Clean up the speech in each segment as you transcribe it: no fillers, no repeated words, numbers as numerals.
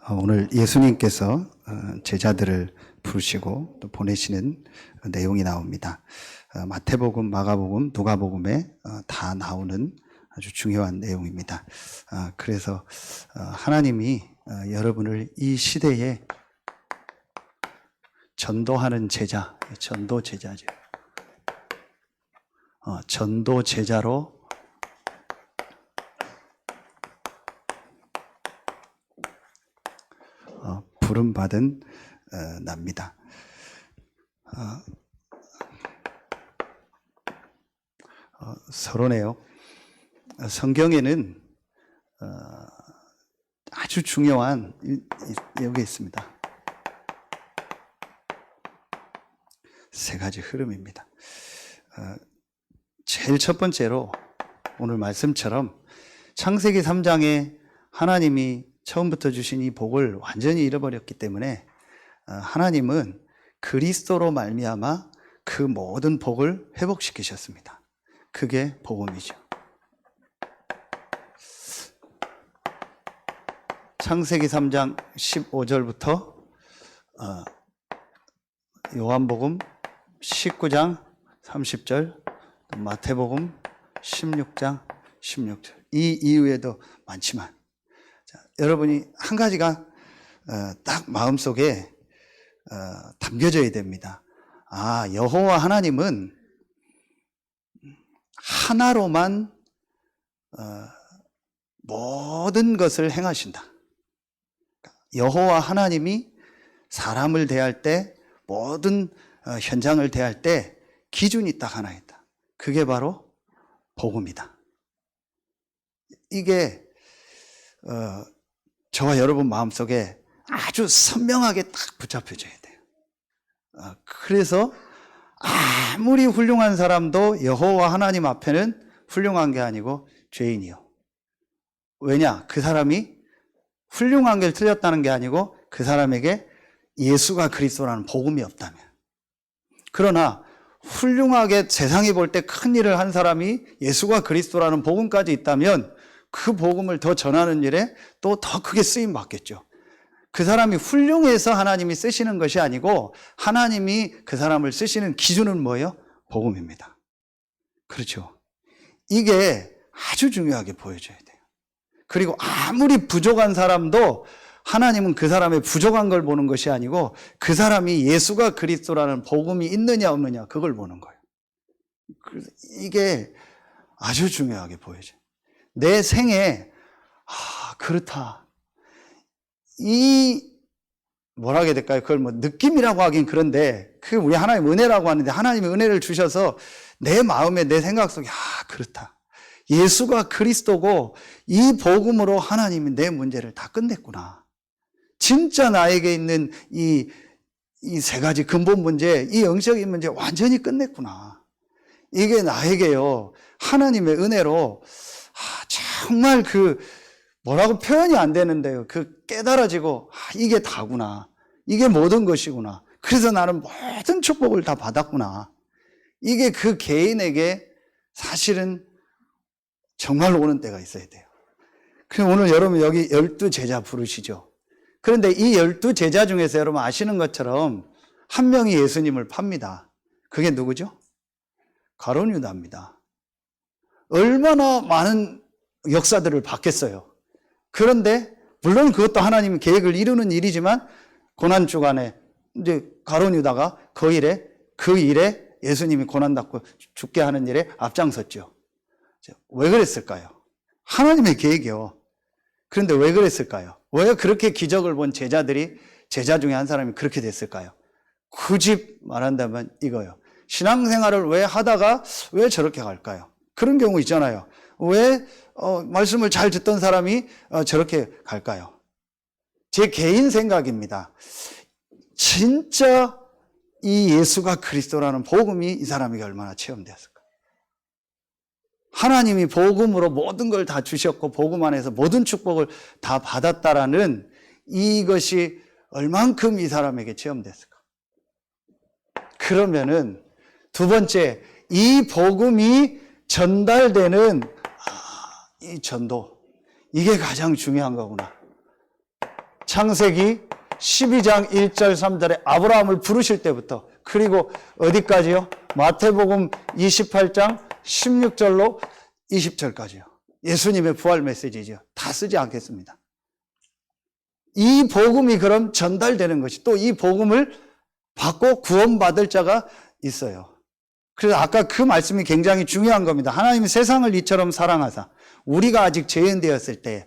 오늘 예수님께서 제자들을 부르시고 또 보내시는 내용이 나옵니다. 마태복음, 마가복음, 누가복음에 다 나오는 아주 중요한 내용입니다. 그래서 하나님이 여러분을 이 시대에 전도하는 제자, 전도 제자죠. 전도 제자로 부름받은 납니다. 서론에요. 성경에는 아주 중요한 여기 있습니다. 세 가지 흐름입니다. 제일 첫 번째로 오늘 말씀처럼 창세기 3장에 하나님이 처음부터 주신 이 복을 완전히 잃어버렸기 때문에 하나님은 그리스도로 말미암아 그 모든 복을 회복시키셨습니다. 그게 복음이죠. 창세기 3장 15절부터 요한복음 19장 30절, 마태복음 16장 16절. 이 이후에도 많지만 여러분이 한 가지가 딱 마음속에 담겨져야 됩니다. 여호와 하나님은 하나로만 모든 것을 행하신다. 여호와 하나님이 사람을 대할 때, 모든 현장을 대할 때 기준이 딱 하나 있다. 그게 바로 복음이다. 이게 저와 여러분 마음속에 아주 선명하게 딱 붙잡혀져야 돼요. 그래서 아무리 훌륭한 사람도 여호와 하나님 앞에는 훌륭한 게 아니고 죄인이요. 왜냐? 그 사람이 훌륭한 게 틀렸다는 게 아니고 그 사람에게 예수가 그리스도라는 복음이 없다면. 그러나 훌륭하게 세상이 볼 때 큰 일을 한 사람이 예수가 그리스도라는 복음까지 있다면 그 복음을 더 전하는 일에 또 더 크게 쓰임 받겠죠. 그 사람이 훌륭해서 하나님이 쓰시는 것이 아니고 하나님이 그 사람을 쓰시는 기준은 뭐예요? 복음입니다. 그렇죠. 이게 아주 중요하게 보여줘야 돼요. 그리고 아무리 부족한 사람도 하나님은 그 사람의 부족한 걸 보는 것이 아니고 그 사람이 예수가 그리스도라는 복음이 있느냐 없느냐 그걸 보는 거예요. 그래서 이게 아주 중요하게 보여져요. 내 생에 그렇다. 뭐라 해야 될까요? 그걸 느낌이라고 하긴 그런데 그게 우리 하나님의 은혜라고 하는데 하나님의 은혜를 주셔서 내 마음에 내 생각 속에 그렇다. 예수가 그리스도고 이 복음으로 하나님이 내 문제를 다 끝냈구나. 진짜 나에게 있는 이 세 가지 근본 문제, 이 영적인 문제 완전히 끝냈구나. 이게 나에게요, 하나님의 은혜로 정말 뭐라고 표현이 안 되는데요. 깨달아지고, 이게 다구나. 이게 모든 것이구나. 그래서 나는 모든 축복을 다 받았구나. 이게 그 개인에게 사실은 정말로 오는 때가 있어야 돼요. 그럼 오늘 여러분 여기 12제자 부르시죠. 그런데 이 12제자 중에서 여러분 아시는 것처럼 한 명이 예수님을 팝니다. 그게 누구죠? 가룟 유다입니다. 얼마나 많은 역사들을 받겠어요. 그런데 물론 그것도 하나님의 계획을 이루는 일이지만 고난주간에 이제 가룟 유다가 그 일에 예수님이 고난받고 죽게 하는 일에 앞장섰죠. 왜 그랬을까요? 하나님의 계획이요. 그런데 왜 그랬을까요? 왜 그렇게 기적을 본 제자들이 제자 중에 한 사람이 그렇게 됐을까요? 굳이 말한다면 이거요. 신앙생활을 왜 하다가 왜 저렇게 갈까요? 그런 경우 있잖아요. 왜 말씀을 잘 듣던 사람이 저렇게 갈까요? 제 개인 생각입니다. 진짜 이 예수가 그리스도라는 복음이 이 사람에게 얼마나 체험되었을까? 하나님이 복음으로 모든 걸 다 주셨고 복음 안에서 모든 축복을 다 받았다라는 이것이 얼만큼 이 사람에게 체험됐을까? 그러면은 두 번째, 이 복음이 전달되는 이 전도, 이게 가장 중요한 거구나. 창세기 12장 1절 3절에 아브라함을 부르실 때부터, 그리고 어디까지요? 마태복음 28장 16절로 20절까지요. 예수님의 부활 메시지죠. 다 쓰지 않겠습니다. 이 복음이 그럼 전달되는 것이, 또 이 복음을 받고 구원받을 자가 있어요. 그래서 아까 그 말씀이 굉장히 중요한 겁니다. 하나님이 세상을 이처럼 사랑하사, 우리가 아직 죄인 되었을 때,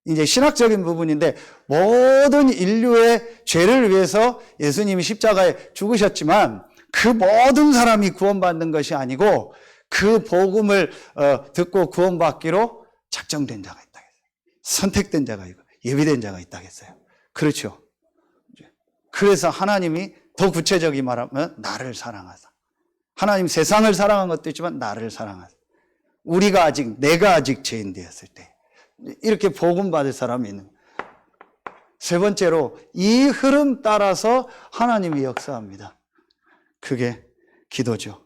이제 신학적인 부분인데, 모든 인류의 죄를 위해서 예수님이 십자가에 죽으셨지만 그 모든 사람이 구원받는 것이 아니고 그 복음을 듣고 구원받기로 작정된 자가 있다 했어요. 선택된 자가 있고 예비된 자가 있다 했어요. 그렇죠. 그래서 하나님이 더 구체적인 말하면 나를 사랑하사, 하나님 세상을 사랑한 것도 있지만 나를 사랑하사, 내가 아직 죄인 되었을 때 이렇게 복음 받을 사람이 있는 거예요. 세 번째로 이 흐름 따라서 하나님이 역사합니다. 그게 기도죠.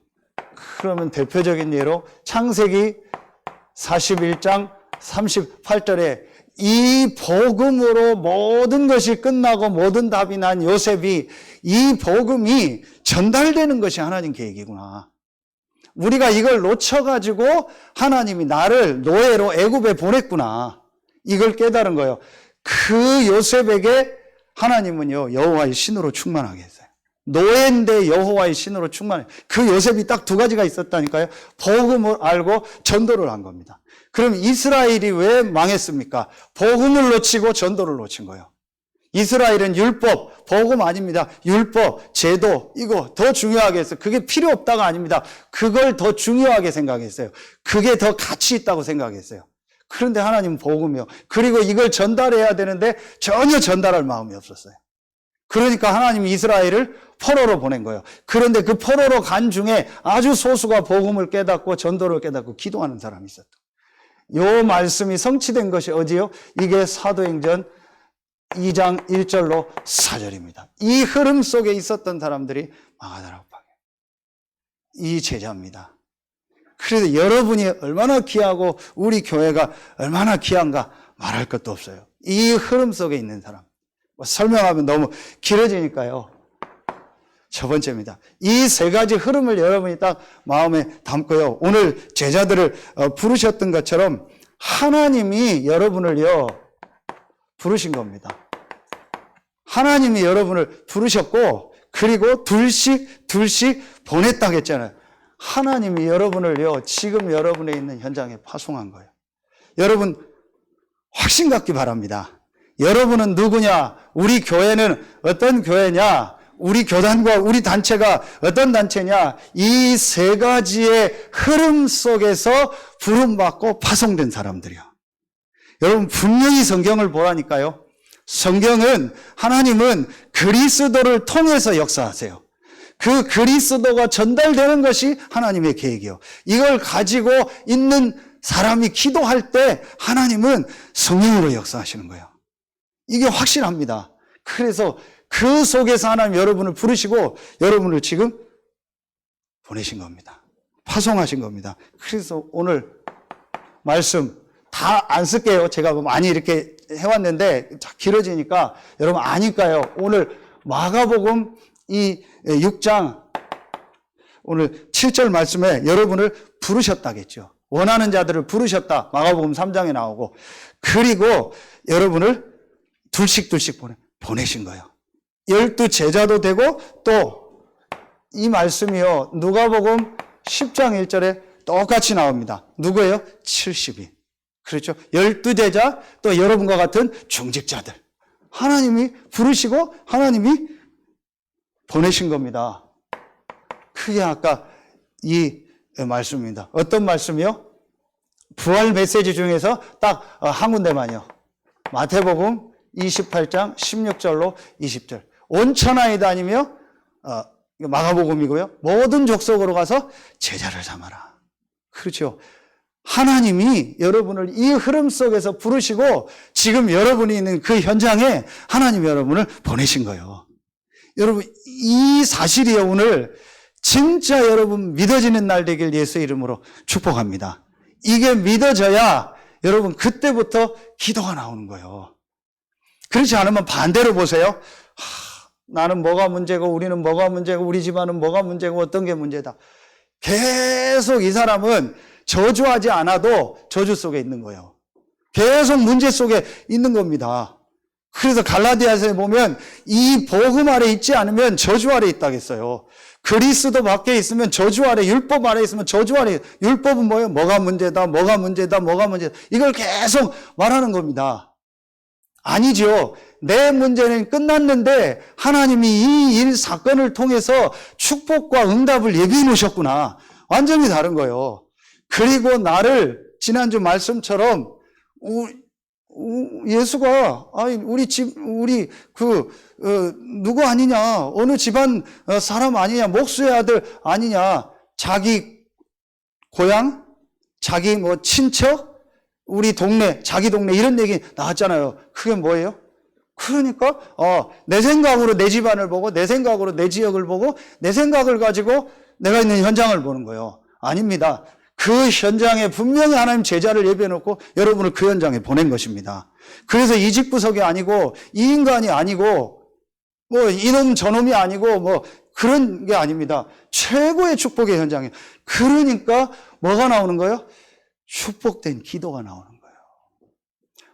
그러면 대표적인 예로 창세기 41장 38절에 이 복음으로 모든 것이 끝나고 모든 답이 난 요셉이, 이 복음이 전달되는 것이 하나님 계획이구나. 우리가 이걸 놓쳐가지고 하나님이 나를 노예로 애굽에 보냈구나. 이걸 깨달은 거예요. 그 요셉에게 하나님은요, 여호와의 신으로 충만하게 했어요. 노예인데 여호와의 신으로 충만해. 그 요셉이 딱 두 가지가 있었다니까요. 복음을 알고 전도를 한 겁니다. 그럼 이스라엘이 왜 망했습니까? 복음을 놓치고 전도를 놓친 거예요. 이스라엘은 율법, 복음 아닙니다. 율법, 제도, 이거 더 중요하게 했어요. 그게 필요 없다가 아닙니다. 그걸 더 중요하게 생각했어요. 그게 더 가치 있다고 생각했어요. 그런데 하나님은 복음이요. 그리고 이걸 전달해야 되는데 전혀 전달할 마음이 없었어요. 그러니까 하나님이 이스라엘을 포로로 보낸 거예요. 그런데 그 포로로 간 중에 아주 소수가 복음을 깨닫고 전도를 깨닫고 기도하는 사람이 있었다. 요 말씀이 성취된 것이 어디요? 이게 사도행전 2장 1절로 4절입니다. 이 흐름 속에 있었던 사람들이 마가다락 방에 이 제자입니다. 그래서 여러분이 얼마나 귀하고 우리 교회가 얼마나 귀한가 말할 것도 없어요. 이 흐름 속에 있는 사람. 설명하면 너무 길어지니까요. 첫 번째입니다. 이 세 가지 흐름을 여러분이 딱 마음에 담고요. 오늘 제자들을 부르셨던 것처럼 하나님이 여러분을요 부르신 겁니다. 하나님이 여러분을 부르셨고, 그리고 둘씩 보냈다고 했잖아요. 하나님이 여러분을요 지금 여러분에 있는 현장에 파송한 거예요. 여러분 확신 갖기 바랍니다. 여러분은 누구냐? 우리 교회는 어떤 교회냐? 우리 교단과 우리 단체가 어떤 단체냐? 이 세 가지의 흐름 속에서 부름받고 파송된 사람들이요. 여러분 분명히 성경을 보라니까요. 성경은, 하나님은 그리스도를 통해서 역사하세요. 그 그리스도가 전달되는 것이 하나님의 계획이요. 이걸 가지고 있는 사람이 기도할 때 하나님은 성령으로 역사하시는 거예요. 이게 확실합니다. 그래서 그 속에서 하나님 여러분을 부르시고 여러분을 지금 보내신 겁니다. 파송하신 겁니다. 그래서 오늘 말씀 다 안 쓸게요. 제가 많이 이렇게 해왔는데 길어지니까 여러분 아니까요. 오늘 마가복음 이 6장 오늘 7절 말씀에 여러분을 부르셨다겠죠. 원하는 자들을 부르셨다. 마가복음 3장에 나오고, 그리고 여러분을 둘씩 보내신 거예요. 12 제자도 되고, 또 이 말씀이요 누가복음 10장 1절에 똑같이 나옵니다. 누구예요? 70인. 그렇죠? 12 제자, 또 여러분과 같은 중직자들. 하나님이 부르시고 하나님이 보내신 겁니다. 그게 아까 이 말씀입니다. 어떤 말씀이요? 부활 메시지 중에서 딱 한 군데만요. 마태복음 28장 16절로 20절. 온 천하에 다니며 마가복음이고요. 모든 족속으로 가서 제자를 삼아라. 그렇죠. 하나님이 여러분을 이 흐름 속에서 부르시고 지금 여러분이 있는 그 현장에 하나님이 여러분을 보내신 거예요. 여러분 이 사실이요 오늘 진짜 여러분 믿어지는 날 되길 예수 이름으로 축복합니다. 이게 믿어져야 여러분 그때부터 기도가 나오는 거예요. 그렇지 않으면 반대로 보세요. 나는 뭐가 문제고 우리는 뭐가 문제고 우리 집안은 뭐가 문제고 어떤 게 문제다. 계속 이 사람은 저주하지 않아도 저주 속에 있는 거예요. 계속 문제 속에 있는 겁니다. 그래서 갈라디아서에 보면 이 복음 아래 있지 않으면 저주 아래 있다겠어요. 그리스도 밖에 있으면 저주 아래, 율법 아래 있으면 저주 아래. 율법은 뭐예요? 뭐가 문제다, 뭐가 문제다, 뭐가 문제다. 이걸 계속 말하는 겁니다. 아니죠. 내 문제는 끝났는데 하나님이 이 사건을 통해서 축복과 응답을 예비해 놓으셨구나. 완전히 다른 거예요. 그리고 나를 지난주 말씀처럼 예수가 우리 집 누구 아니냐, 어느 집안 사람 아니냐, 목수의 아들 아니냐, 자기 고향, 자기 친척, 우리 동네, 자기 동네 이런 얘기 나왔잖아요. 그게 뭐예요? 그러니까 내 생각으로 내 집안을 보고 내 생각으로 내 지역을 보고 내 생각을 가지고 내가 있는 현장을 보는 거예요. 아닙니다. 그 현장에 분명히 하나님 제자를 예비해 놓고 여러분을 그 현장에 보낸 것입니다. 그래서 이 집구석이 아니고 이 인간이 아니고 이놈 저놈이 아니고 그런 게 아닙니다. 최고의 축복의 현장에. 그러니까 뭐가 나오는 거예요? 축복된 기도가 나오는 거예요.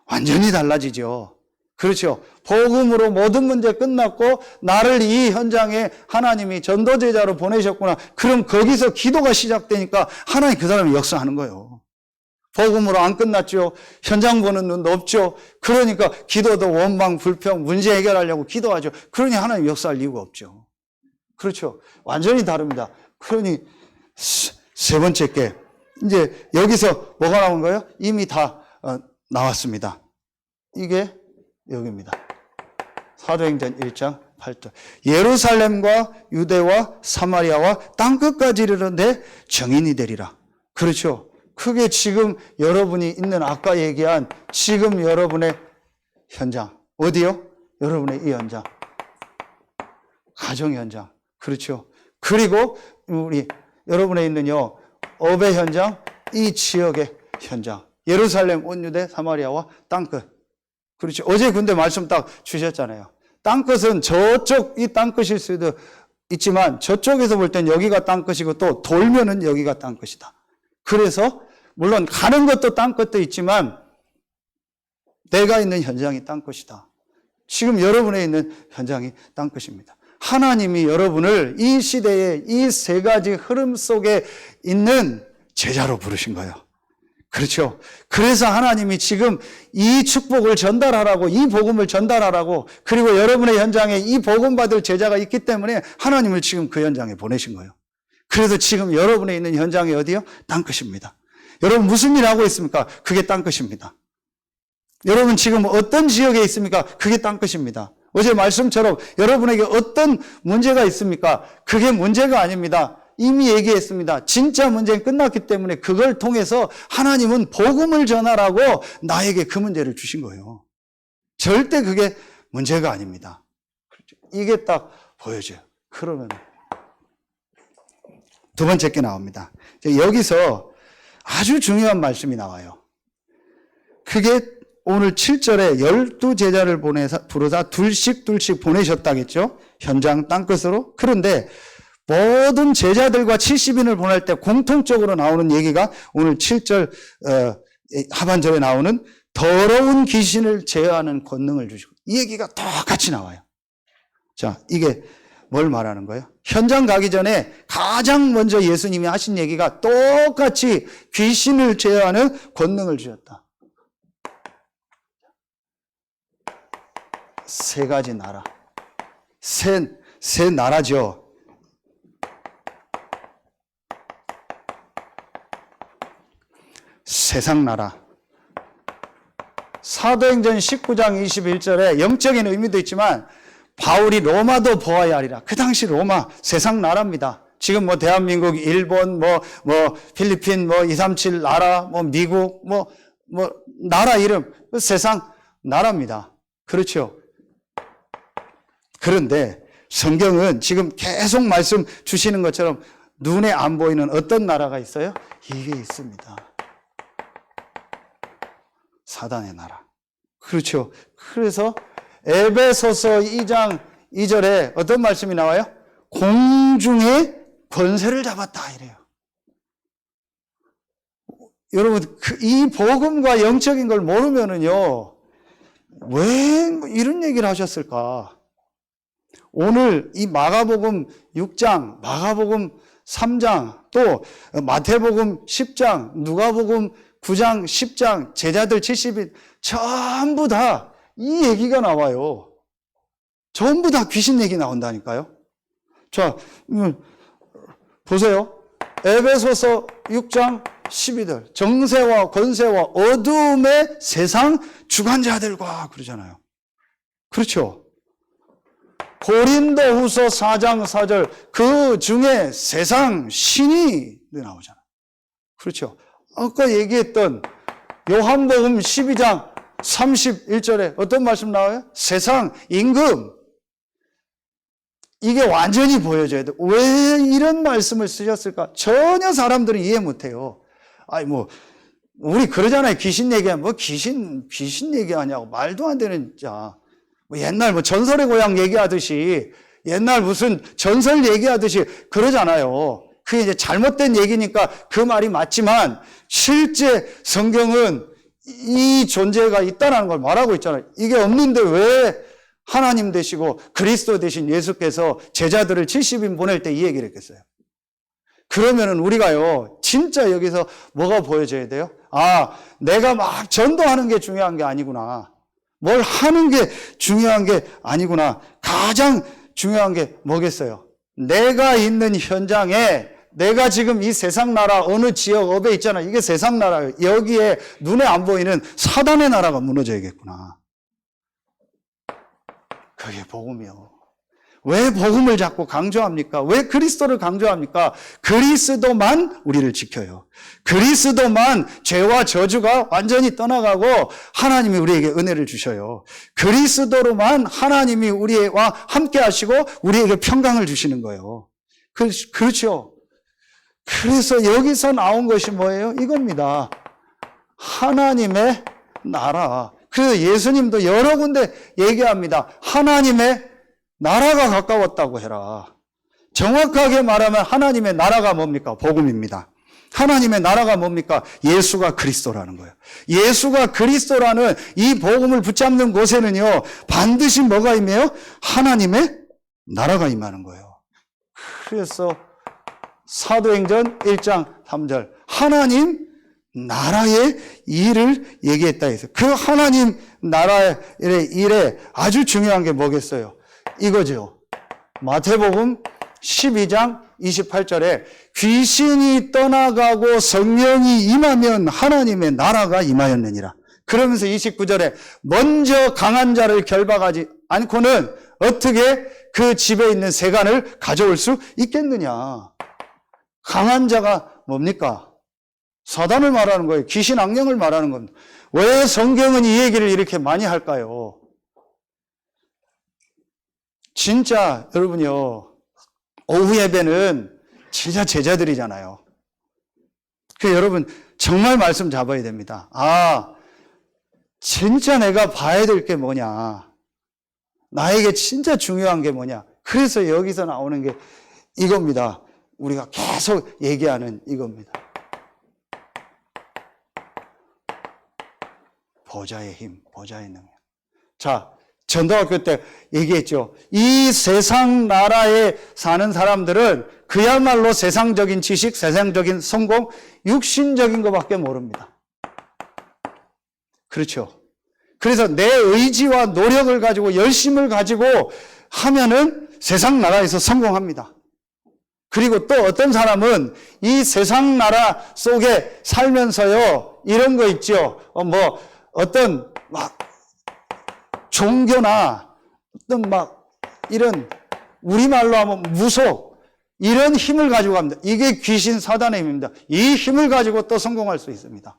완전히 달라지죠. 그렇죠. 복음으로 모든 문제 끝났고 나를 이 현장에 하나님이 전도제자로 보내셨구나. 그럼 거기서 기도가 시작되니까 하나님 그 사람이 역사하는 거예요. 복음으로 안 끝났죠. 현장 보는 눈도 없죠. 그러니까 기도도 원망, 불평, 문제 해결하려고 기도하죠. 그러니 하나님 역사할 이유가 없죠. 그렇죠. 완전히 다릅니다. 그러니 세 번째 게 이제 여기서 뭐가 나온 거예요? 이미 다 나왔습니다. 이게 여기입니다. 사도행전 1장 8절. 예루살렘과 유대와 사마리아와 땅끝까지 이르는데 증인이 되리라. 그렇죠. 그게 지금 여러분이 있는 아까 얘기한 지금 여러분의 현장. 어디요? 여러분의 이 현장. 가정 현장. 그렇죠. 그리고 여러분에 있는요, 업의 현장, 이 지역의 현장. 예루살렘, 온 유대, 사마리아와 땅끝. 그렇죠. 어제 근데 말씀 딱 주셨잖아요. 땅끝은 저쪽 이 땅끝일 수도 있지만 저쪽에서 볼 땐 여기가 땅끝이고 또 돌면은 여기가 땅끝이다. 그래서 물론 가는 것도 땅끝도 있지만 내가 있는 현장이 땅끝이다. 지금 여러분에 있는 현장이 땅끝입니다. 하나님이 여러분을 이 시대의 이 세 가지 흐름 속에 있는 제자로 부르신 거예요. 그렇죠. 그래서 하나님이 지금 이 축복을 전달하라고, 이 복음을 전달하라고, 그리고 여러분의 현장에 이 복음 받을 제자가 있기 때문에 하나님을 지금 그 현장에 보내신 거예요. 그래서 지금 여러분에 있는 현장이 어디요? 땅끝입니다. 여러분 무슨 일 하고 있습니까? 그게 땅끝입니다. 여러분 지금 어떤 지역에 있습니까? 그게 땅끝입니다. 어제 말씀처럼 여러분에게 어떤 문제가 있습니까? 그게 문제가 아닙니다. 이미 얘기했습니다. 진짜 문제는 끝났기 때문에 그걸 통해서 하나님은 복음을 전하라고 나에게 그 문제를 주신 거예요. 절대 그게 문제가 아닙니다. 이게 딱 보여져요. 그러면 두 번째 게 나옵니다. 여기서 아주 중요한 말씀이 나와요. 그게 오늘 7절에 12제자를 부르사 둘씩 보내셨다겠죠? 현장 땅끝으로. 그런데 모든 제자들과 70인을 보낼 때 공통적으로 나오는 얘기가 오늘 7절 하반절에 나오는 더러운 귀신을 제어하는 권능을 주시고, 이 얘기가 똑같이 나와요. 자, 이게 뭘 말하는 거예요? 현장 가기 전에 가장 먼저 예수님이 하신 얘기가 똑같이 귀신을 제어하는 권능을 주셨다. 세 가지 나라. 세 나라죠. 세상 나라. 사도행전 19장 21절에 영적인 의미도 있지만 바울이 로마도 보아야 하리라. 그 당시 로마 세상 나라입니다. 지금 대한민국, 일본, 필리핀, 237 나라, 미국, 나라 이름, 세상 나라입니다. 그렇죠. 그런데 성경은 지금 계속 말씀 주시는 것처럼 눈에 안 보이는 어떤 나라가 있어요? 이게 있습니다. 사단의 나라. 그렇죠. 그래서 에베소서 2장 2절에 어떤 말씀이 나와요? 공중의 권세를 잡았다 이래요. 여러분, 이 복음과 영적인 걸 모르면은요, 왜 이런 얘기를 하셨을까? 오늘 이 마가복음 6장, 마가복음 3장, 또 마태복음 10장, 누가복음 9장, 10장, 제자들 70인, 전부 다 이 얘기가 나와요. 전부 다 귀신 얘기 나온다니까요. 자, 보세요. 에베소서 6장 12절. 정세와 권세와 어둠의 세상 주관자들과 그러잖아요. 그렇죠. 고린도후서 4장 4절. 그 중에 세상 신이 나오잖아요. 그렇죠. 아까 얘기했던 요한복음 12장 31절에 어떤 말씀 나와요? 세상 임금. 이게 완전히 보여져야 돼. 왜 이런 말씀을 쓰셨을까? 전혀 사람들은 이해 못해요. 아니 우리 그러잖아요. 귀신 얘기하면 귀신 얘기하냐고 말도 안 되는 진짜. 옛날 전설의 고향 얘기하듯이 옛날 무슨 전설 얘기하듯이 그러잖아요. 그게 이제 잘못된 얘기니까 그 말이 맞지만 실제 성경은 이 존재가 있다는 걸 말하고 있잖아요. 이게 없는데 왜 하나님 되시고 그리스도 되신 예수께서 제자들을 70인 보낼 때 이 얘기를 했겠어요? 그러면은 우리가요, 진짜 여기서 뭐가 보여져야 돼요? 아, 내가 막 전도하는 게 중요한 게 아니구나. 뭘 하는 게 중요한 게 아니구나. 가장 중요한 게 뭐겠어요? 내가 있는 현장에 내가 지금 이 세상 나라 어느 지역 업에 있잖아. 이게 세상 나라예요. 여기에 눈에 안 보이는 사단의 나라가 무너져야겠구나. 그게 복음이요. 왜 복음을 자꾸 강조합니까? 왜 그리스도를 강조합니까? 그리스도만 우리를 지켜요. 그리스도만 죄와 저주가 완전히 떠나가고 하나님이 우리에게 은혜를 주셔요. 그리스도로만 하나님이 우리와 함께 하시고 우리에게 평강을 주시는 거예요. 그렇죠. 그래서 여기서 나온 것이 뭐예요? 이겁니다. 하나님의 나라. 그래서 예수님도 여러 군데 얘기합니다. 하나님의 나라가 가까웠다고 해라. 정확하게 말하면 하나님의 나라가 뭡니까? 복음입니다. 하나님의 나라가 뭡니까? 예수가 그리스도라는 거예요. 예수가 그리스도라는 이 복음을 붙잡는 곳에는요, 반드시 뭐가 임해요? 하나님의 나라가 임하는 거예요. 그래서 사도행전 1장 3절 하나님 나라의 일을 얘기했다 해서 그 하나님 나라의 일에 아주 중요한 게 뭐겠어요? 이거죠. 마태복음 12장 28절에 귀신이 떠나가고 성령이 임하면 하나님의 나라가 임하였느니라. 그러면서 29절에 먼저 강한 자를 결박하지 않고는 어떻게 그 집에 있는 세간을 가져올 수 있겠느냐. 강한 자가 뭡니까? 사단을 말하는 거예요. 귀신 악령을 말하는 겁니다. 왜 성경은 이 얘기를 이렇게 많이 할까요? 진짜 여러분요, 오후 예배는 진짜 제자들이잖아요. 그 여러분 정말 말씀 잡아야 됩니다. 아, 진짜 내가 봐야 될 게 뭐냐. 나에게 진짜 중요한 게 뭐냐. 그래서 여기서 나오는 게 이겁니다. 우리가 계속 얘기하는 이겁니다. 보좌의 힘, 보좌의 능력. 자, 전도학교 때 얘기했죠. 이 세상 나라에 사는 사람들은 그야말로 세상적인 지식, 세상적인 성공, 육신적인 것밖에 모릅니다. 그렇죠. 그래서 내 의지와 노력을 가지고 열심을 가지고 하면은 세상 나라에서 성공합니다. 그리고 또 어떤 사람은 이 세상 나라 속에 살면서요, 이런 거 있죠. 어떤 막 종교나 어떤 막 이런 우리말로 하면 무속 이런 힘을 가지고 갑니다. 이게 귀신 사단의 힘입니다. 이 힘을 가지고 또 성공할 수 있습니다.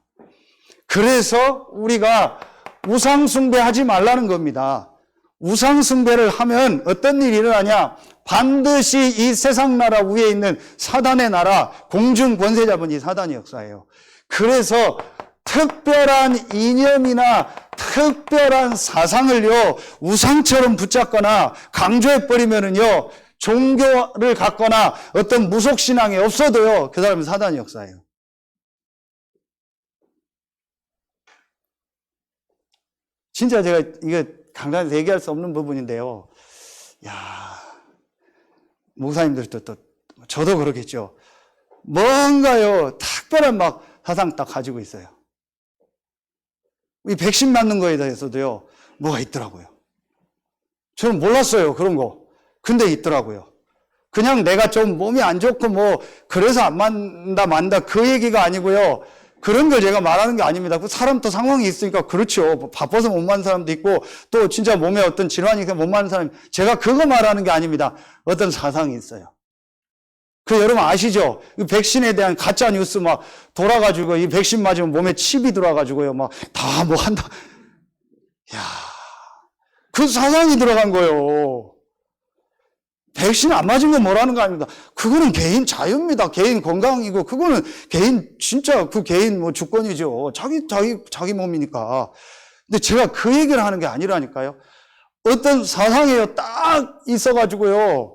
그래서 우리가 우상 숭배하지 말라는 겁니다. 우상 숭배를 하면 어떤 일이 일어나냐? 반드시 이 세상 나라 위에 있는 사단의 나라, 공중 권세 잡은 이 사단의 역사예요. 그래서 특별한 이념이나 특별한 사상을요, 우상처럼 붙잡거나 강조해버리면은요, 종교를 갖거나 어떤 무속신앙이 없어도요, 그 사람은 사단의 역사예요. 진짜 제가 이거 강단에서 얘기할 수 없는 부분인데요. 목사님들도 또, 저도 그러겠죠. 뭔가요, 특별한 막 사상 딱 가지고 있어요. 이 백신 맞는 거에 대해서도요, 뭐가 있더라고요. 저는 몰랐어요, 그런 거. 근데 있더라고요. 그냥 내가 좀 몸이 안 좋고 그래서 안 맞는다, 만다, 그 얘기가 아니고요. 그런 걸 제가 말하는 게 아닙니다. 그 사람 또 상황이 있으니까 그렇죠. 바빠서 못 맞는 사람도 있고, 또 진짜 몸에 어떤 질환이 있어서 못 맞는 사람이, 제가 그거 말하는 게 아닙니다. 어떤 사상이 있어요. 여러분 아시죠? 이 백신에 대한 가짜 뉴스 막 돌아가지고, 이 백신 맞으면 몸에 칩이 들어와가지고요, 막 다 뭐 한다. 그 사상이 들어간 거예요. 백신 안 맞은 건 뭐라는 거 아닙니다. 그거는 개인 자유입니다. 개인 건강이고, 그거는 개인, 진짜 그 개인 주권이죠. 자기 몸이니까. 근데 제가 그 얘기를 하는 게 아니라니까요. 어떤 사상이요, 딱 있어가지고요.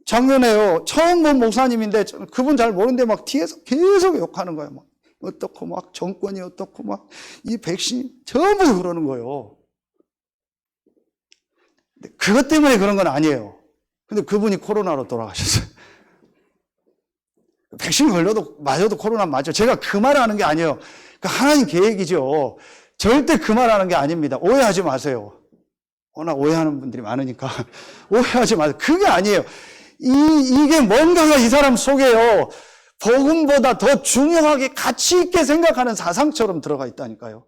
작년에요, 처음 본 목사님인데, 그분 잘 모르는데 막 뒤에서 계속 욕하는 거예요. 막 어떻고, 막 정권이 어떻고, 막 이 백신 전부 그러는 거예요. 그것 때문에 그런 건 아니에요. 근데 그분이 코로나로 돌아가셨어요. 백신 맞아도 코로나 맞죠. 제가 그 말 하는 게 아니에요. 하나님 계획이죠. 절대 그 말 하는 게 아닙니다. 오해하지 마세요. 워낙 오해하는 분들이 많으니까. 오해하지 마세요. 그게 아니에요. 이게 뭔가가 이 사람 속에요, 복음보다 더 중요하게 가치 있게 생각하는 사상처럼 들어가 있다니까요.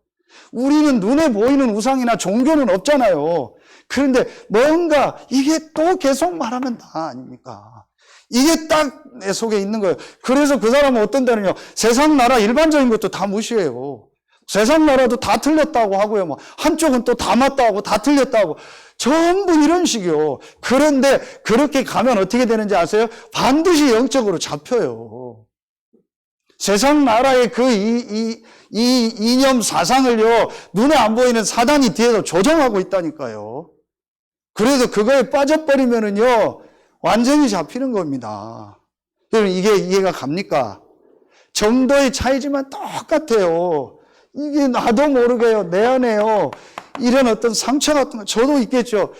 우리는 눈에 보이는 우상이나 종교는 없잖아요. 그런데 뭔가 이게 또 계속 말하면 다 아닙니까? 이게 딱 내 속에 있는 거예요. 그래서 그 사람은 어떤 데는요, 세상 나라 일반적인 것도 다 무시해요. 세상 나라도 다 틀렸다고 하고요. 한쪽은 또 다 맞다고 하고 다 틀렸다고. 전부 이런 식이요. 그런데 그렇게 가면 어떻게 되는지 아세요? 반드시 영적으로 잡혀요. 세상 나라의 이 이념 사상을요, 눈에 안 보이는 사단이 뒤에서 조정하고 있다니까요. 그래서 그거에 빠져버리면은요, 완전히 잡히는 겁니다. 여러분, 이게 이해가 갑니까? 정도의 차이지만 똑같아요. 이게 나도 모르게요, 내 안에요, 이런 어떤 상처 같은 거, 저도 있겠죠.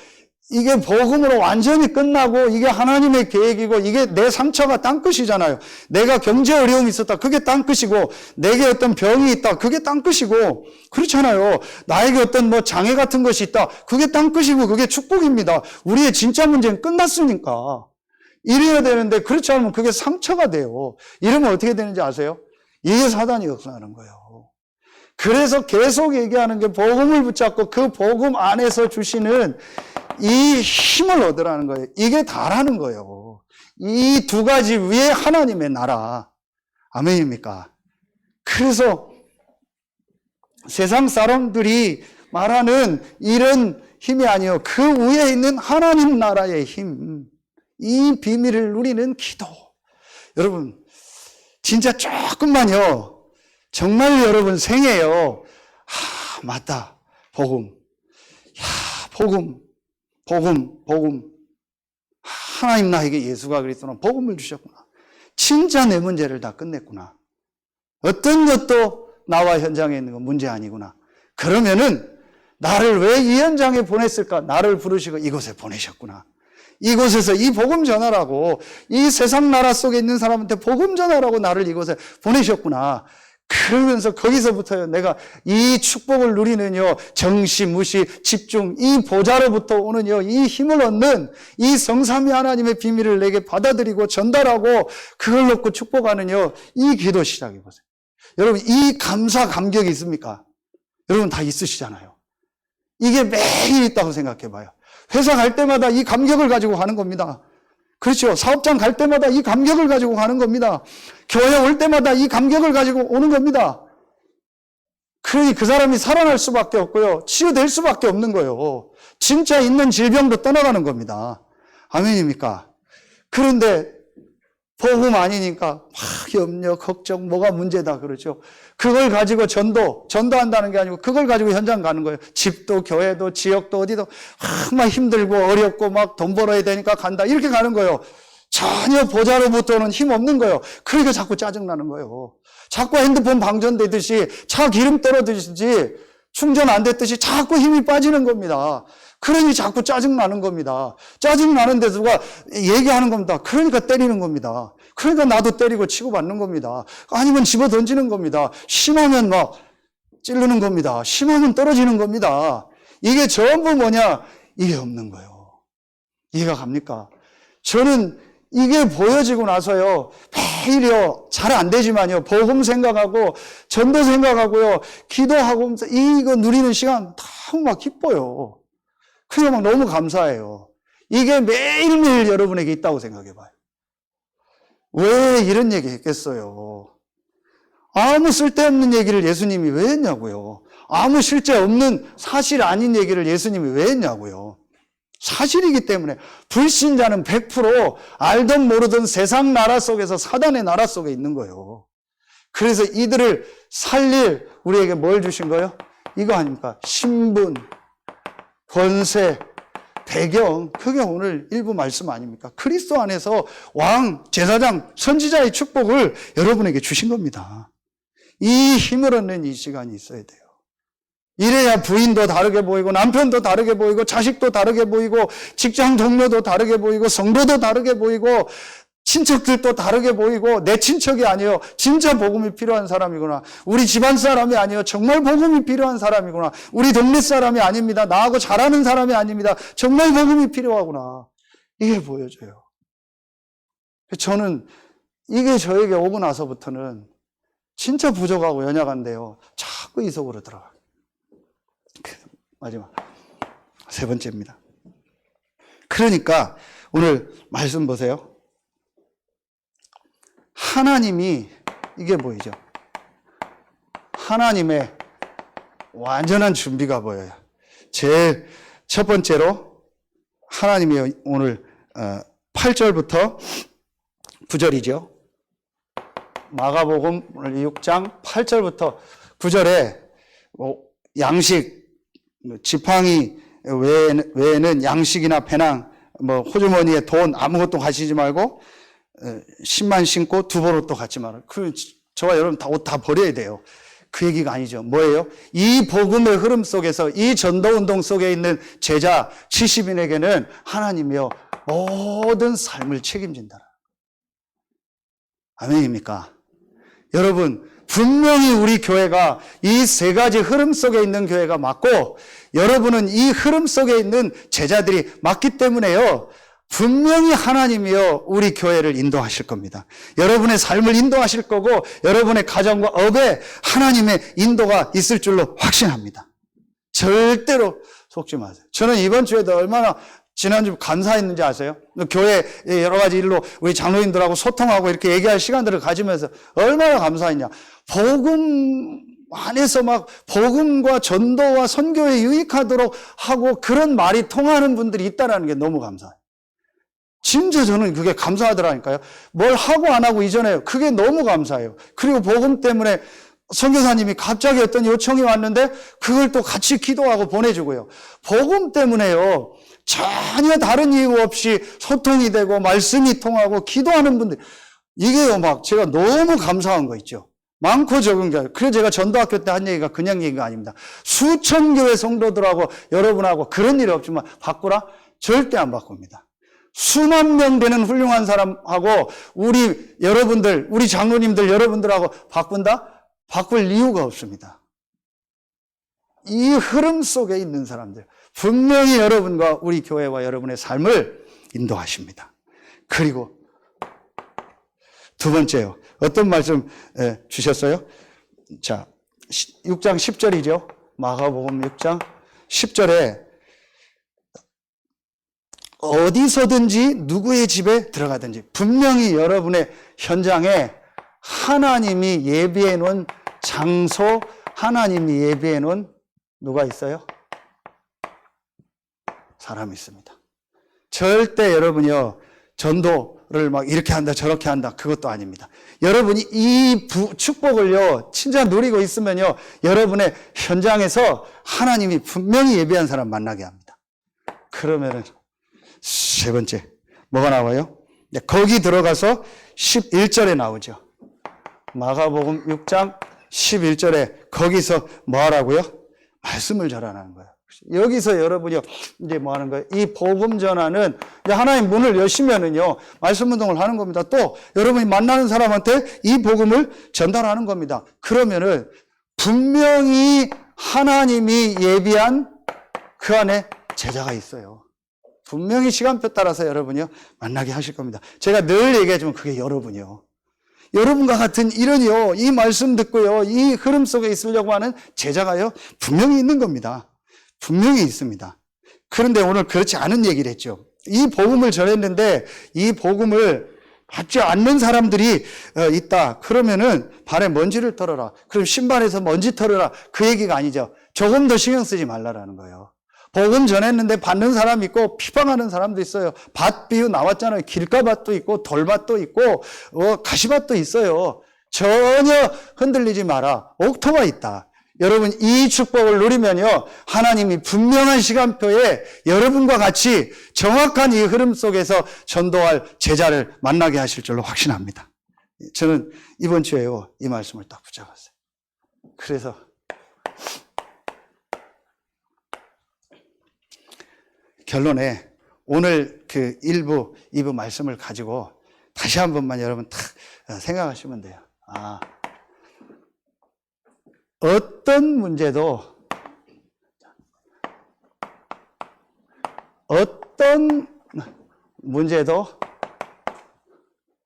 이게 복음으로 완전히 끝나고, 이게 하나님의 계획이고, 이게 내 상처가 땅끝이잖아요. 내가 경제 어려움이 있었다, 그게 땅끝이고, 내게 어떤 병이 있다, 그게 땅끝이고, 그렇잖아요. 나에게 어떤 장애 같은 것이 있다, 그게 땅끝이고, 그게 축복입니다. 우리의 진짜 문제는 끝났으니까. 이래야 되는데, 그렇지 않으면 그게 상처가 돼요. 이러면 어떻게 되는지 아세요? 이게 사단이 역사하는 거예요. 그래서 계속 얘기하는 게, 복음을 붙잡고 그 복음 안에서 주시는 이 힘을 얻으라는 거예요. 이게 다라는 거예요. 이 두 가지 위에 하나님의 나라. 아멘입니까? 그래서 세상 사람들이 말하는 이런 힘이 아니에요. 그 위에 있는 하나님 나라의 힘. 이 비밀을 누리는 기도. 여러분, 진짜 조금만요, 정말 여러분 생애요, 맞다, 복음. 복음. 하나님 나에게 예수가 그리스도는 복음을 주셨구나. 진짜 내 문제를 다 끝냈구나. 어떤 것도 나와 현장에 있는 건 문제 아니구나. 그러면은 나를 왜 이 현장에 보냈을까? 나를 부르시고 이곳에 보내셨구나. 이곳에서 이 복음 전하라고, 이 세상 나라 속에 있는 사람한테 복음 전하라고 나를 이곳에 보내셨구나. 그러면서 거기서부터요, 내가 이 축복을 누리는요, 정시, 무시, 집중, 이 보좌로부터 오는요, 이 힘을 얻는 이 성삼위 하나님의 비밀을 내게 받아들이고 전달하고 그걸 놓고 축복하는요, 이 기도 시작해보세요. 여러분, 이 감사, 감격이 있습니까? 여러분 다 있으시잖아요. 이게 매일 있다고 생각해봐요. 회사 갈 때마다 이 감격을 가지고 가는 겁니다. 그렇죠. 사업장 갈 때마다 이 감격을 가지고 가는 겁니다. 교회 올 때마다 이 감격을 가지고 오는 겁니다. 그러니 그 사람이 살아날 수밖에 없고요, 치유될 수밖에 없는 거예요. 진짜 있는 질병도 떠나가는 겁니다. 아멘입니까? 그런데 복음 아니니까 막 염려, 걱정, 뭐가 문제다 그러죠. 그걸 가지고 전도한다는 게 아니고 그걸 가지고 현장 가는 거예요. 집도 교회도 지역도 어디도 막 힘들고 어렵고 막 돈 벌어야 되니까 간다 이렇게 가는 거예요. 전혀 보좌로부터는 힘 없는 거예요. 그러니까 자꾸 짜증나는 거예요. 자꾸 핸드폰 방전되듯이 차 기름 떨어지듯이 충전 안 됐듯이 자꾸 힘이 빠지는 겁니다. 그러니 자꾸 짜증나는 겁니다. 짜증나는데 누가 얘기하는 겁니다. 그러니까 때리는 겁니다. 그러니까 나도 때리고 치고받는 겁니다. 아니면 집어 던지는 겁니다. 심하면 막 찌르는 겁니다. 심하면 떨어지는 겁니다. 이게 전부 뭐냐? 이게 없는 거예요. 이해가 갑니까? 저는 이게 보여지고 나서요, 매일요, 잘 안 되지만요, 복음 생각하고, 전도 생각하고요, 기도하고, 이거 누리는 시간 너무 막 기뻐요. 그게 막 너무 감사해요. 이게 매일매일 여러분에게 있다고 생각해 봐요. 왜 이런 얘기 했겠어요? 아무 쓸데없는 얘기를 예수님이 왜 했냐고요? 아무 실제 없는 사실 아닌 얘기를 예수님이 왜 했냐고요? 사실이기 때문에 불신자는 100% 알던 모르던 세상 나라 속에서 사단의 나라 속에 있는 거예요. 그래서 이들을 살릴 우리에게 뭘 주신 거예요? 이거 아닙니까? 신분, 권세, 배경, 그게 오늘 일부 말씀 아닙니까? 그리스도 안에서 왕, 제사장, 선지자의 축복을 여러분에게 주신 겁니다. 이 힘을 얻는 이 시간이 있어야 돼요. 이래야 부인도 다르게 보이고 남편도 다르게 보이고 자식도 다르게 보이고 직장 동료도 다르게 보이고 성도도 다르게 보이고 친척들도 다르게 보이고 내 친척이 아니에요. 진짜 복음이 필요한 사람이구나. 우리 집안 사람이 아니에요. 정말 복음이 필요한 사람이구나. 우리 동네 사람이 아닙니다. 나하고 잘하는 사람이 아닙니다. 정말 복음이 필요하구나. 이게 보여져요. 저는 이게 저에게 오고 나서부터는 진짜 부족하고 연약한데요. 자꾸 이 속으로 들어가요. 마지막 세 번째입니다. 그러니까 오늘 말씀 보세요. 하나님이 이게 보이죠? 하나님의 완전한 준비가 보여요. 제일 첫 번째로 하나님이 오늘 8절부터 9절이죠. 마가복음 오늘 6장 8절부터 9절에 양식, 지팡이 외에는 양식이나 배낭, 호주머니에 돈 아무것도 가시지 말고 10만 신고 두벌 옷도 갖지 말아요. 저와 여러분 다 옷 다 버려야 돼요. 그 얘기가 아니죠. 뭐예요? 이 복음의 흐름 속에서 이 전도운동 속에 있는 제자 70인에게는 하나님이요 모든 삶을 책임진다. 아멘입니까? 여러분 분명히 우리 교회가 이 세 가지 흐름 속에 있는 교회가 맞고 여러분은 이 흐름 속에 있는 제자들이 맞기 때문에요. 분명히 하나님이요 우리 교회를 인도하실 겁니다. 여러분의 삶을 인도하실 거고 여러분의 가정과 업에 하나님의 인도가 있을 줄로 확신합니다. 절대로 속지 마세요. 저는 이번 주에도 얼마나 지난주 감사했는지 아세요? 교회 여러 가지 일로 우리 장로님들하고 소통하고 이렇게 얘기할 시간들을 가지면서 얼마나 감사했냐. 복음 안에서 막 복음과 전도와 선교에 유익하도록 하고 그런 말이 통하는 분들이 있다는 게 너무 감사해요. 진짜 저는 그게 감사하더라니까요. 뭘 하고 안 하고 이전에 그게 너무 감사해요. 그리고 복음 때문에 선교사님이 갑자기 어떤 요청이 왔는데 그걸 또 같이 기도하고 보내주고요. 복음 때문에요. 전혀 다른 이유 없이 소통이 되고 말씀이 통하고 기도하는 분들 이게요 막 제가 너무 감사한 거 있죠. 많고 적은 게 아니에요. 그래서 제가 전도학교 때 한 얘기가 그냥 얘기가 아닙니다. 수천 교회 성도들하고 여러분하고 그런 일이 없지만 바꾸라? 절대 안 바꿉니다. 수만 명 되는 훌륭한 사람하고 우리 여러분들, 우리 장로님들 여러분들하고 바꾼다? 바꿀 이유가 없습니다. 이 흐름 속에 있는 사람들 분명히 여러분과 우리 교회와 여러분의 삶을 인도하십니다. 그리고 두 번째요. 어떤 말씀 주셨어요? 자, 6장 10절이죠. 마가복음 6장 10절에 어디서든지 누구의 집에 들어가든지 분명히 여러분의 현장에 하나님이 예비해 놓은 장소, 하나님이 예비해 놓은 누가 있어요? 사람이 있습니다. 절대 여러분이요 전도로 를 막 이렇게 한다 저렇게 한다 그것도 아닙니다. 여러분이 이 축복을요 진짜 누리고 있으면요 여러분의 현장에서 하나님이 분명히 예비한 사람 만나게 합니다. 그러면은 세 번째 뭐가 나와요? 네, 거기 들어가서 11절에 나오죠. 마가복음 6장 11절에 거기서 뭐 하라고요? 말씀을 전하는 거예요. 여기서 여러분이 이제 뭐 하는 거예요? 이 복음 전하는 하나님 문을 여시면은요 말씀 운동을 하는 겁니다. 또 여러분이 만나는 사람한테 이 복음을 전달하는 겁니다. 그러면은 분명히 하나님이 예비한 그 안에 제자가 있어요. 분명히 시간표 따라서 여러분이요 만나게 하실 겁니다. 제가 늘 얘기하지만 그게 여러분이요. 여러분과 같은 이런요 이 말씀 듣고요 이 흐름 속에 있으려고 하는 제자가요 분명히 있는 겁니다. 분명히 있습니다. 그런데 오늘 그렇지 않은 얘기를 했죠. 이 복음을 전했는데 이 복음을 받지 않는 사람들이 있다. 그러면은 발에 먼지를 털어라. 그럼 신발에서 먼지 털어라. 그 얘기가 아니죠. 조금 더 신경 쓰지 말라라는 거예요. 복음 전했는데 받는 사람이 있고 피방하는 사람도 있어요. 밭 비유 나왔잖아요. 길가밭도 있고 돌밭도 있고 가시밭도 있어요. 전혀 흔들리지 마라. 옥토가 있다. 여러분 이 축복을 누리면요 하나님이 분명한 시간표에 여러분과 같이 정확한 이 흐름 속에서 전도할 제자를 만나게 하실 줄로 확신합니다. 저는 이번 주에요 이 말씀을 딱 붙잡았어요. 그래서 결론에 오늘 그 1부 2부 말씀을 가지고 다시 한 번만 여러분 딱 생각하시면 돼요. 어떤 문제도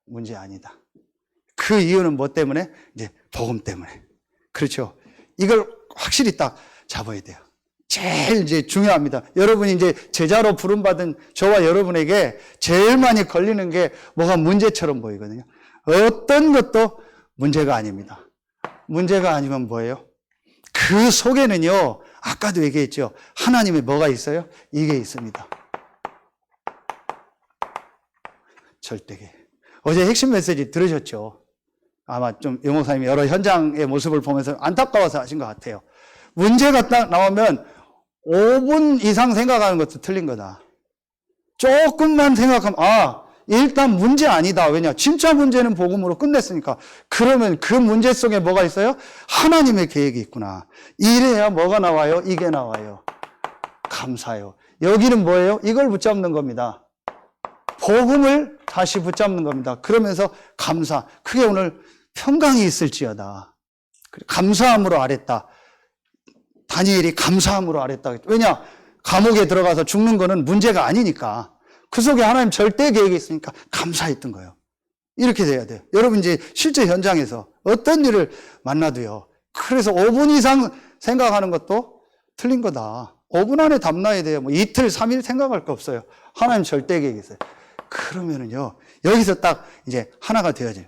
문제 아니다. 그 이유는 뭐 때문에? 이제 복음 때문에. 그렇죠. 이걸 확실히 딱 잡아야 돼요. 제일 이제 중요합니다. 여러분이 이제 제자로 부름받은 저와 여러분에게 제일 많이 걸리는 게 뭐가 문제처럼 보이거든요. 어떤 것도 문제가 아닙니다. 문제가 아니면 뭐예요? 그 속에는요, 아까도 얘기했죠. 하나님의 뭐가 있어요? 이게 있습니다. 절대계. 어제 핵심 메시지 들으셨죠? 아마 좀 영 목사님이 여러 현장의 모습을 보면서 안타까워서 하신 것 같아요. 문제가 딱 나오면 5분 이상 생각하는 것도 틀린 거다. 조금만 생각하면 일단 문제 아니다. 왜냐? 진짜 문제는 복음으로 끝냈으니까. 그러면 그 문제 속에 뭐가 있어요? 하나님의 계획이 있구나. 이래야 뭐가 나와요? 이게 나와요. 감사요. 여기는 뭐예요? 이걸 붙잡는 겁니다. 복음을 다시 붙잡는 겁니다. 그러면서 감사. 그게 오늘 평강이 있을지어다. 감사함으로 아랬다. 다니엘이 감사함으로 아랬다. 왜냐? 감옥에 들어가서 죽는 거는 문제가 아니니까. 그 속에 하나님 절대 계획이 있으니까 감사했던 거예요. 이렇게 돼야 돼요. 여러분 이제 실제 현장에서 어떤 일을 만나도요. 그래서 5분 이상 생각하는 것도 틀린 거다. 5분 안에 답나야 돼요. 뭐 이틀, 3일 생각할 거 없어요. 하나님 절대 계획이 있어요. 그러면은요, 여기서 딱 이제 하나가 되어져요.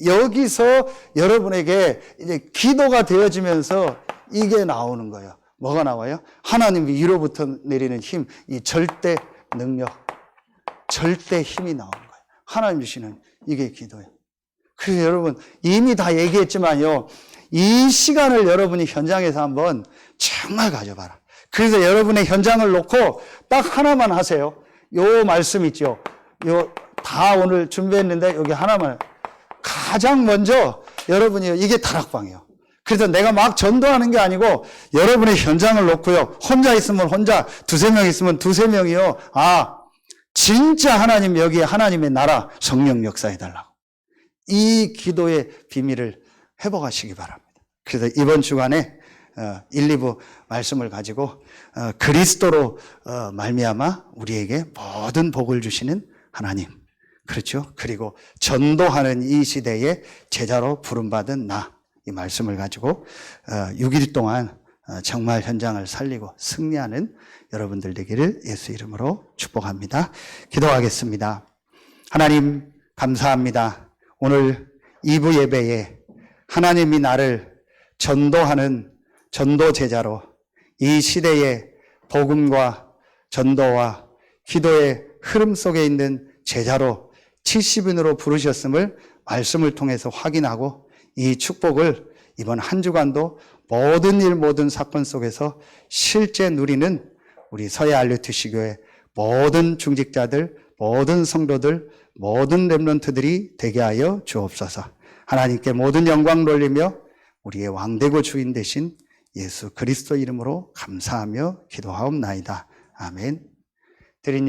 여기서 여러분에게 이제 기도가 되어지면서 이게 나오는 거예요. 뭐가 나와요? 하나님 위로부터 내리는 힘, 이 절대 능력, 절대 힘이 나오는 거예요. 하나님 주시는 이게 기도예요. 그래서 여러분 이미 다 얘기했지만요. 이 시간을 여러분이 현장에서 한번 정말 가져봐라. 그래서 여러분의 현장을 놓고 딱 하나만 하세요. 요 말씀 있죠. 요 다 오늘 준비했는데 여기 하나만. 가장 먼저 여러분이 이게 다락방이에요. 그래서 내가 막 전도하는 게 아니고 여러분의 현장을 놓고요. 혼자 있으면 혼자, 두세 명 있으면 두세 명이요. 진짜 하나님 여기에 하나님의 나라 성령 역사해달라고. 이 기도의 비밀을 회복하시기 바랍니다. 그래서 이번 주간에 1, 2부 말씀을 가지고 그리스도로 말미암아 우리에게 모든 복을 주시는 하나님. 그렇죠. 그리고 전도하는 이 시대에 제자로 부름받은 나. 이 말씀을 가지고 6일 동안 정말 현장을 살리고 승리하는 여러분들 되기를 예수 이름으로 축복합니다. 기도하겠습니다. 하나님 감사합니다. 오늘 2부 예배에 하나님이 나를 전도하는 전도 제자로 이 시대의 복음과 전도와 기도의 흐름 속에 있는 제자로 70인으로 부르셨음을 말씀을 통해서 확인하고 이 축복을 이번 한 주간도 모든 일 모든 사건 속에서 실제 누리는 우리 서해 알류트시교회 모든 중직자들, 모든 성도들, 모든 렘넌트들이 되게 하여 주옵소서. 하나님께 모든 영광 돌리며 우리의 왕되고 주인 되신 예수 그리스도 이름으로 감사하며 기도하옵나이다. 아멘. 드린